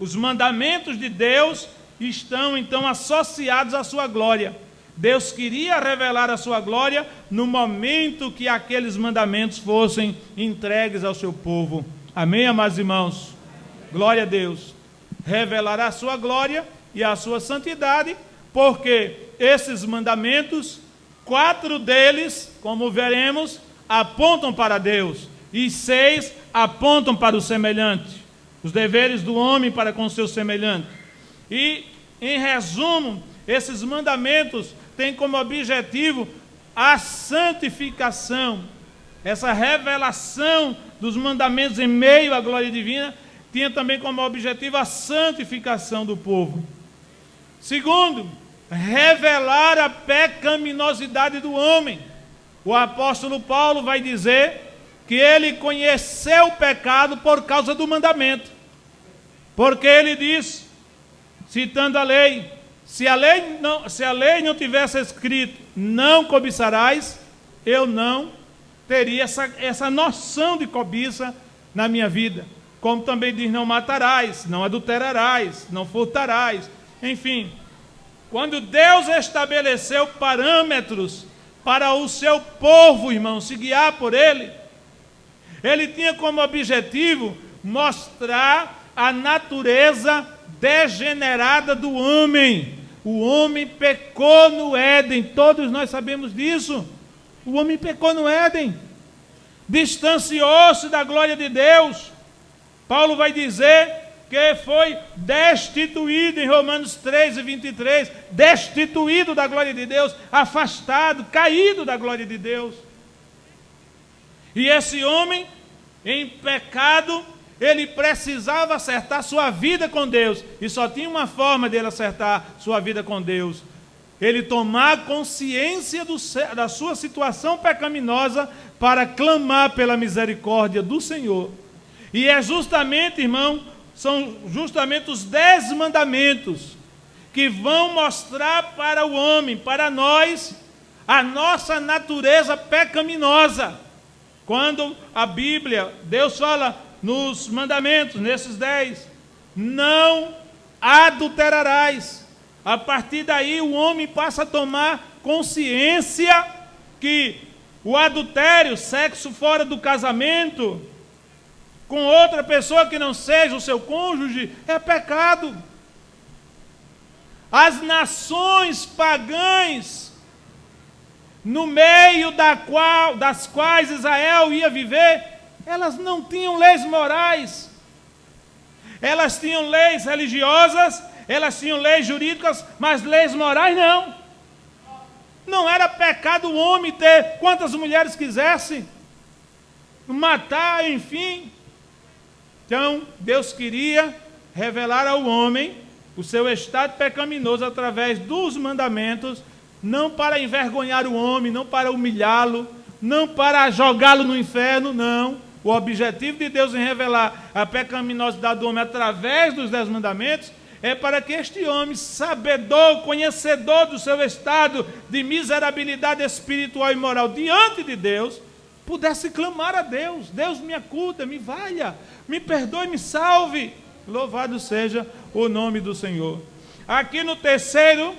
Os mandamentos de Deus estão então associados à sua glória. Deus queria revelar a sua glória no momento que aqueles mandamentos fossem entregues ao seu povo. Amém, amados irmãos? Glória a Deus. Revelará a sua glória e a sua santidade, porque esses mandamentos, 4 deles, como veremos, apontam para Deus, e 6 apontam para o semelhante, os deveres do homem para com o seu semelhante. E, em resumo, esses mandamentos têm como objetivo a santificação. Essa revelação dos mandamentos em meio à glória divina tinha também como objetivo a santificação do povo. Segundo, revelar a pecaminosidade do homem. O apóstolo Paulo vai dizer que ele conheceu o pecado por causa do mandamento. Porque ele diz, citando a lei, se a lei não tivesse escrito, não cobiçarás, eu não teria essa noção de cobiça na minha vida. Como também diz, não matarás, não adulterarás, não furtarás. Enfim, quando Deus estabeleceu parâmetros para o seu povo, irmão, se guiar por ele, ele tinha como objetivo mostrar a natureza degenerada do homem. O homem pecou no Éden, todos nós sabemos disso. O homem pecou no Éden, distanciou-se da glória de Deus. Paulo vai dizer que foi destituído em Romanos 13:23, destituído da glória de Deus, afastado, caído da glória de Deus. E esse homem, em pecado, ele precisava acertar sua vida com Deus, e só tinha uma forma dele acertar sua vida com Deus: ele tomar consciência da sua situação pecaminosa para clamar pela misericórdia do Senhor. E é justamente, irmão, são justamente os 10 mandamentos que vão mostrar para o homem, para nós, a nossa natureza pecaminosa. Quando a Bíblia, Deus fala nos mandamentos, nesses 10, não adulterarás. A partir daí o homem passa a tomar consciência que o adultério, sexo fora do casamento, com outra pessoa que não seja o seu cônjuge, é pecado. As nações pagãs, no meio das quais Israel ia viver, elas não tinham leis morais. Elas tinham leis religiosas, elas tinham leis jurídicas, mas leis morais não. Não era pecado o homem ter quantas mulheres quisesse, matar, enfim. Então, Deus queria revelar ao homem o seu estado pecaminoso através dos mandamentos, não para envergonhar o homem, não para humilhá-lo, não para jogá-lo no inferno, não. O objetivo de Deus em revelar a pecaminosidade do homem através dos 10 mandamentos é para que este homem, sabedor, conhecedor do seu estado de miserabilidade espiritual e moral diante de Deus, pudesse clamar a Deus: Deus, me acuda, me valha, me perdoe, me salve. Louvado seja o nome do Senhor. Aqui no terceiro,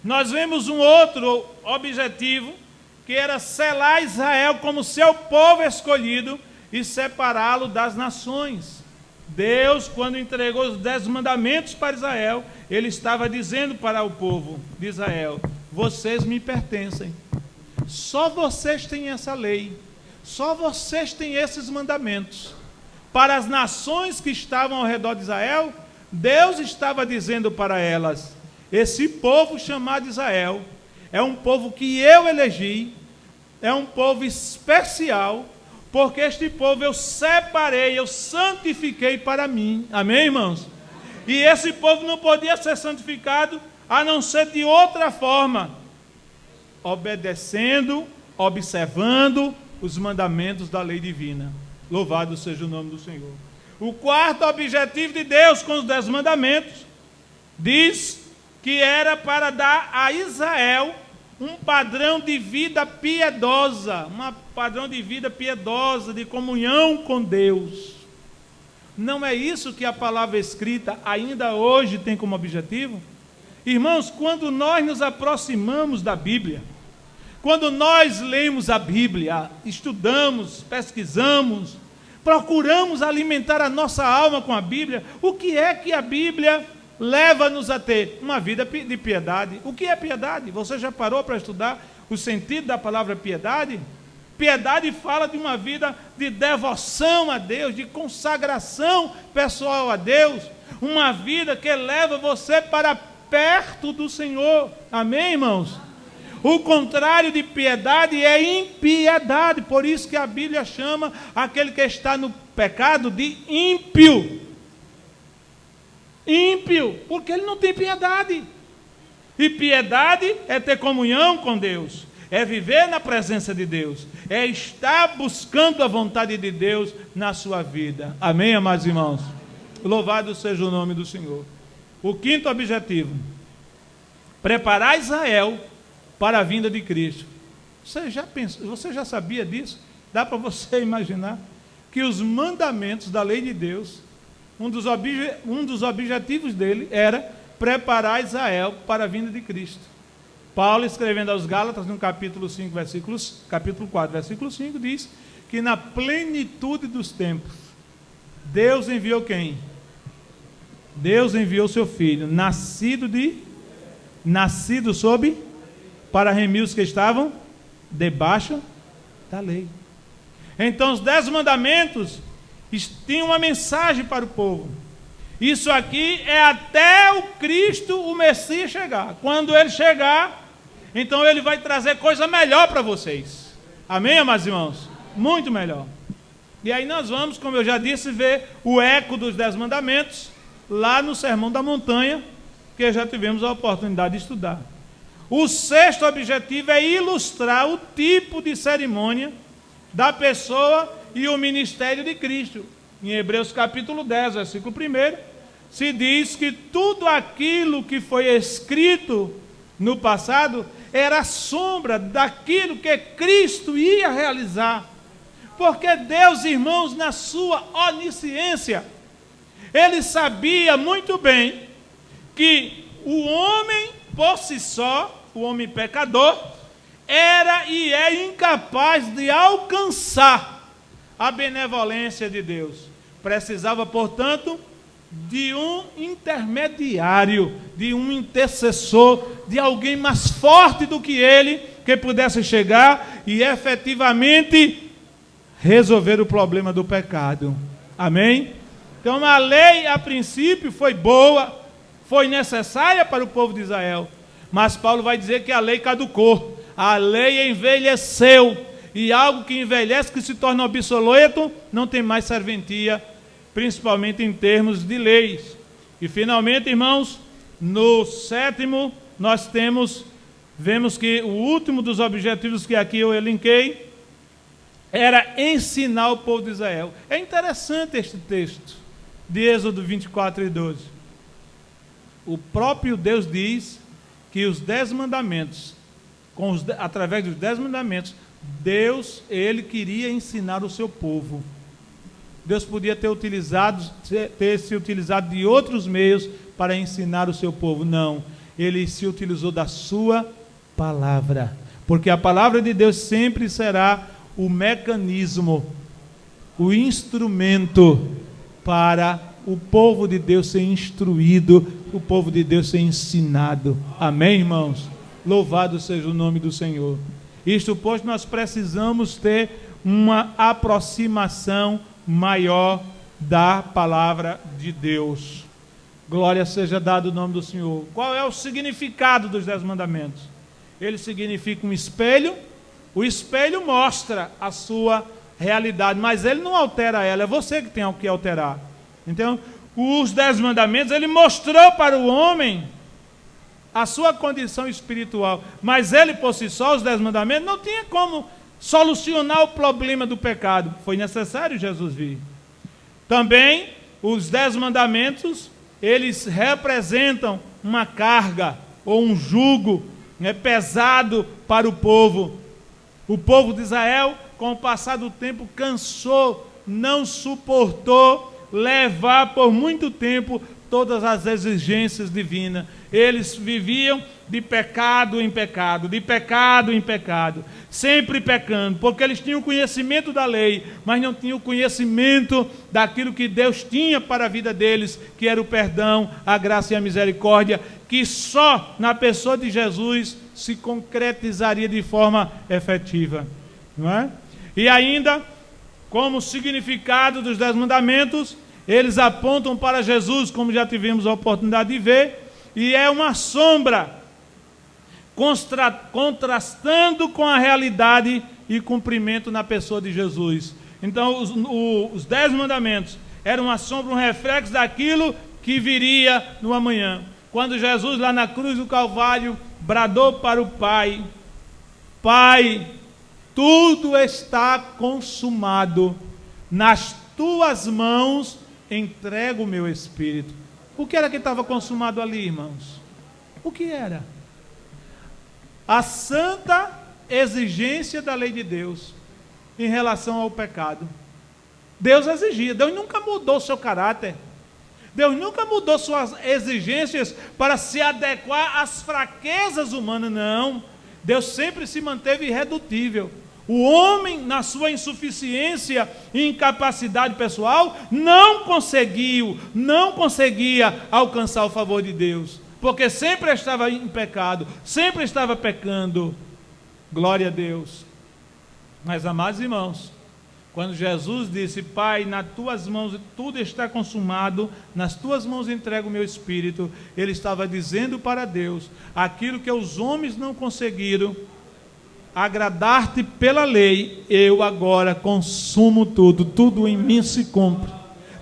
nós vemos um outro objetivo, que era selar Israel como seu povo escolhido e separá-lo das nações. Deus, quando entregou os 10 mandamentos para Israel, ele estava dizendo para o povo de Israel: vocês me pertencem, só vocês têm essa lei, só vocês têm esses mandamentos. Para as nações que estavam ao redor de Israel, Deus estava dizendo para elas: esse povo chamado Israel é um povo que eu elegi, é um povo especial, porque este povo eu separei, eu santifiquei para mim. Amém, irmãos? E esse povo não podia ser santificado a não ser de outra forma, obedecendo, observando os mandamentos da lei divina. Louvado seja o nome do Senhor. O quarto objetivo de Deus com os 10 mandamentos diz que era para dar a Israel um padrão de vida piedosa, um padrão de vida piedosa, de comunhão com Deus. Não é isso que a palavra escrita ainda hoje tem como objetivo? Irmãos, quando nós nos aproximamos da Bíblia, quando nós lemos a Bíblia, estudamos, pesquisamos, procuramos alimentar a nossa alma com a Bíblia, o que é que a Bíblia leva-nos a ter? Uma vida de piedade. O que é piedade? Você já parou para estudar o sentido da palavra piedade? Piedade fala de uma vida de devoção a Deus, de consagração pessoal a Deus, uma vida que leva você para perto do Senhor. Amém, irmãos? O contrário de piedade é impiedade, por isso que a Bíblia chama aquele que está no pecado de ímpio. Ímpio, porque ele não tem piedade. E piedade é ter comunhão com Deus, é viver na presença de Deus, é estar buscando a vontade de Deus na sua vida. Amém, amados irmãos? Louvado seja o nome do Senhor. O quinto objetivo: preparar Israel para a vinda de Cristo. Você já sabia disso? Dá para você imaginar que os mandamentos da lei de Deus, um dos objetivos dele era preparar Israel para a vinda de Cristo. Paulo, escrevendo aos Gálatas, no capítulo 4, versículo 5, diz que na plenitude dos tempos, Deus enviou quem? Deus enviou seu Filho, nascido para remir os que estavam debaixo da lei. Então, os 10 mandamentos tinham uma mensagem para o povo. Isso aqui é até o Cristo, o Messias, chegar. Quando ele chegar, então ele vai trazer coisa melhor para vocês. Amém, amados irmãos? Muito melhor. E aí nós vamos, como eu já disse, ver o eco dos 10 mandamentos lá no Sermão da Montanha, que já tivemos a oportunidade de estudar. O sexto objetivo é ilustrar o tipo de cerimônia da pessoa e o ministério de Cristo. Em Hebreus capítulo 10, versículo 1, se diz que tudo aquilo que foi escrito no passado era sombra daquilo que Cristo ia realizar. Porque Deus, irmãos, na sua onisciência, ele sabia muito bem que o homem por si só, o homem pecador, era e é incapaz de alcançar a benevolência de Deus. Precisava, portanto, de um intermediário, de um intercessor, de alguém mais forte do que ele, que pudesse chegar e efetivamente resolver o problema do pecado. Amém? Então a lei, a princípio, foi boa, foi necessária para o povo de Israel, mas Paulo vai dizer que a lei caducou, a lei envelheceu, e algo que envelhece, que se torna obsoleto, não tem mais serventia, principalmente em termos de leis. E finalmente, irmãos, no sétimo nós vemos que o último dos objetivos que aqui eu elenquei era ensinar o povo de Israel. É interessante este texto de Êxodo 24 e 12. O próprio Deus diz que os 10 mandamentos, através dos 10 mandamentos, Deus, ele queria ensinar o seu povo. Deus podia ter se utilizado de outros meios para ensinar o seu povo. Não, ele se utilizou da sua palavra, porque a palavra de Deus sempre será o mecanismo, o instrumento para o povo de Deus ser instruído, o povo de Deus ser ensinado. Amém, irmãos? Louvado seja o nome do Senhor. Isto, pois, nós precisamos ter uma aproximação maior da palavra de Deus. Glória seja dado o nome do Senhor. Qual é o significado dos 10 mandamentos? Ele significa um espelho. O espelho mostra a sua realidade, mas ele não altera ela, é você que tem que alterar. Então, os 10 mandamentos, ele mostrou para o homem a sua condição espiritual, mas ele por si só, os 10 mandamentos, não tinha como solucionar o problema do pecado. Foi necessário Jesus vir. Também, os 10 mandamentos, eles representam uma carga ou um jugo pesado para o povo. O povo de Israel, com o passar do tempo, cansou, não suportou levar por muito tempo todas as exigências divinas. Eles viviam de pecado em pecado, de pecado em pecado, sempre pecando, porque eles tinham conhecimento da lei, mas não tinham conhecimento daquilo que Deus tinha para a vida deles, que era o perdão, a graça e a misericórdia, que só na pessoa de Jesus se concretizaria de forma efetiva, não é? E ainda, como significado dos 10 mandamentos, eles apontam para Jesus, como já tivemos a oportunidade de ver, e é uma sombra contrastando com a realidade e cumprimento na pessoa de Jesus. Então, os 10 mandamentos eram uma sombra, um reflexo daquilo que viria no amanhã. Quando Jesus, lá na cruz do Calvário, bradou para o Pai: Pai, tudo está consumado, nas tuas mãos entrego o meu espírito. O que era que estava consumado ali, irmãos? O que era? A santa exigência da lei de Deus em relação ao pecado. Deus exigia, Deus nunca mudou seu caráter, Deus nunca mudou suas exigências para se adequar às fraquezas humanas, não. Deus sempre se manteve irredutível. O homem, na sua insuficiência e incapacidade pessoal, não conseguia alcançar o favor de Deus, porque sempre estava em pecado, sempre estava pecando. Glória a Deus. Mas, amados irmãos, quando Jesus disse: Pai, nas tuas mãos tudo está consumado, nas tuas mãos entrego o meu espírito, ele estava dizendo para Deus aquilo que os homens não conseguiram agradar-te pela lei, eu agora consumo tudo em mim se cumpre.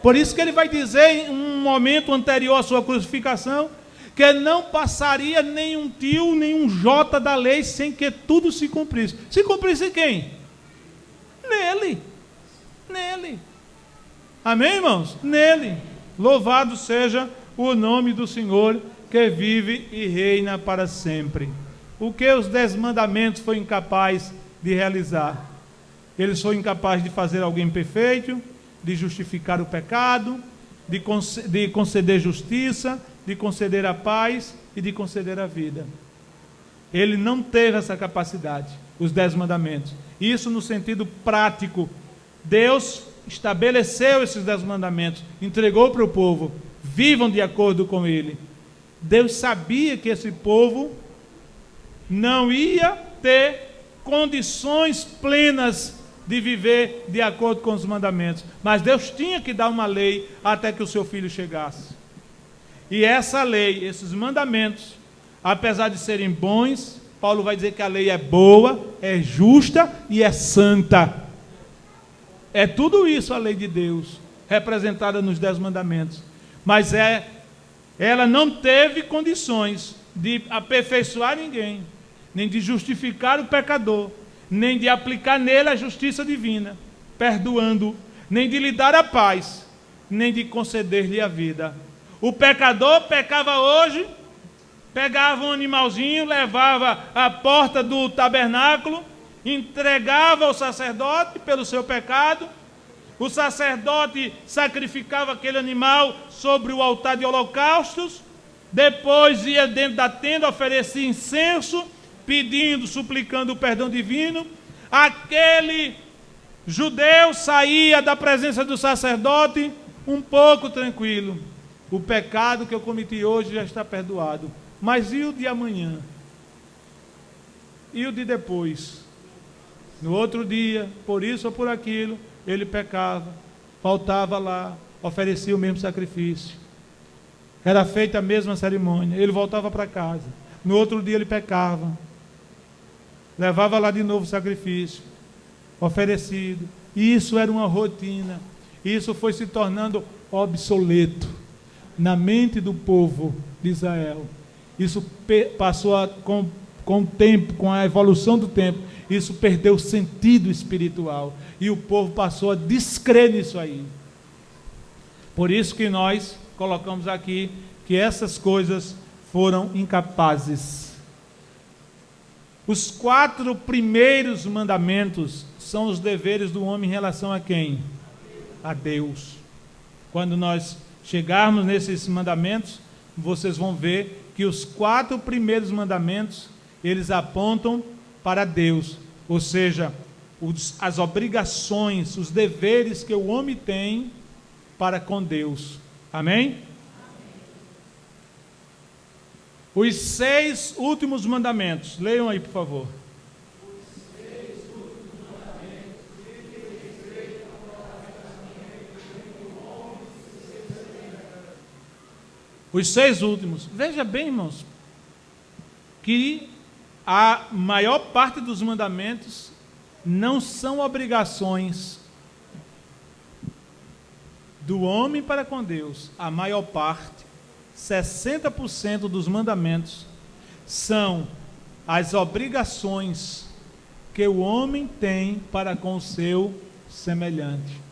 Por isso que ele vai dizer em um momento anterior à sua crucificação, que não passaria nenhum tio, nenhum jota da lei sem que tudo se cumprisse. Se cumprisse quem? Nele. Amém, irmãos? Nele. Louvado seja o nome do Senhor, que vive e reina para sempre. O que os 10 mandamentos foram incapazes de realizar? Eles foram incapazes de fazer alguém perfeito, de justificar o pecado, de conceder justiça, de conceder a paz e de conceder a vida. Ele não teve essa capacidade, os 10 mandamentos. Isso no sentido prático. Deus estabeleceu esses 10 mandamentos, entregou para o povo, vivam de acordo com ele. Deus sabia que esse povo não ia ter condições plenas de viver de acordo com os mandamentos, mas Deus tinha que dar uma lei até que o seu filho chegasse. E essa lei, esses mandamentos, apesar de serem bons, Paulo vai dizer que a lei é boa, é justa e é santa. É tudo isso a lei de Deus, representada nos 10 mandamentos. Mas ela não teve condições de aperfeiçoar ninguém, nem de justificar o pecador, nem de aplicar nele a justiça divina, perdoando, nem de lhe dar a paz, nem de conceder-lhe a vida. O pecador pecava hoje, pegava um animalzinho, levava à porta do tabernáculo, entregava ao sacerdote pelo seu pecado, o sacerdote sacrificava aquele animal sobre o altar de holocaustos, depois ia dentro da tenda, oferecia incenso, pedindo, suplicando o perdão divino. Aquele judeu saía da presença do sacerdote um pouco tranquilo. O pecado que eu cometi hoje já está perdoado. Mas e o de amanhã? E o de depois? No outro dia, por isso ou por aquilo, ele pecava, voltava lá, oferecia o mesmo sacrifício. Era feita a mesma cerimônia, ele voltava para casa. No outro dia ele pecava, levava lá de novo o sacrifício, oferecido. Isso era uma rotina. Isso foi se tornando obsoleto na mente do povo de Israel. Isso passou com o tempo, com a evolução do tempo, isso perdeu o sentido espiritual. E o povo passou a descrer nisso aí. Por isso que nós colocamos aqui que essas coisas foram incapazes. Os 4 primeiros mandamentos são os deveres do homem em relação a quem? A Deus. Quando nós chegarmos nesses mandamentos, vocês vão ver que os 4 primeiros mandamentos, eles apontam para Deus, ou seja, as obrigações, os deveres que o homem tem para com Deus. Amém? Os 6 últimos mandamentos, leiam aí, por favor. Os 6 últimos. Veja bem, irmãos, que a maior parte dos mandamentos não são obrigações do homem para com Deus. A maior parte, 60% dos mandamentos, são as obrigações que o homem tem para com o seu semelhante.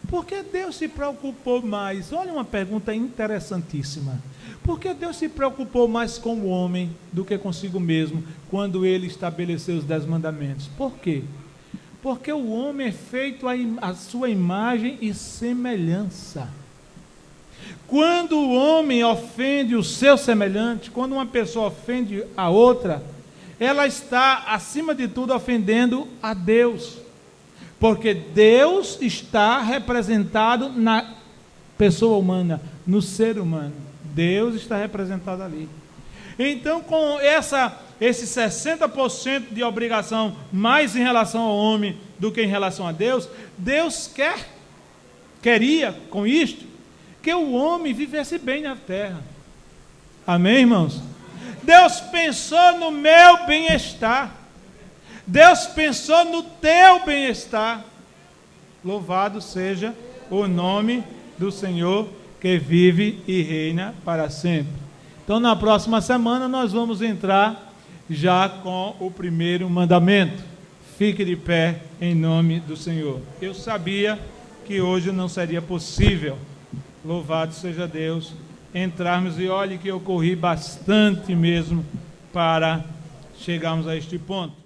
Por que Deus se preocupou mais? Olha uma pergunta interessantíssima. Por que Deus se preocupou mais com o homem do que consigo mesmo, quando ele estabeleceu os 10 mandamentos? Por quê? Porque o homem é feito à sua imagem e semelhança. Quando o homem ofende o seu semelhante, quando uma pessoa ofende a outra, ela está, acima de tudo, ofendendo a Deus. Porque Deus está representado na pessoa humana, no ser humano. Deus está representado ali. Então, com esse 60% de obrigação, mais em relação ao homem do que em relação a Deus, Deus queria, com isto, que o homem vivesse bem na terra. Amém, irmãos? Deus pensou no meu bem-estar. Deus pensou no teu bem-estar. Louvado seja o nome do Senhor, que vive e reina para sempre. Então, na próxima semana, nós vamos entrar já com o primeiro mandamento. Fique de pé em nome do Senhor. Eu sabia que hoje não seria possível, louvado seja Deus, entrarmos, e olhe que eu corri bastante mesmo para chegarmos a este ponto.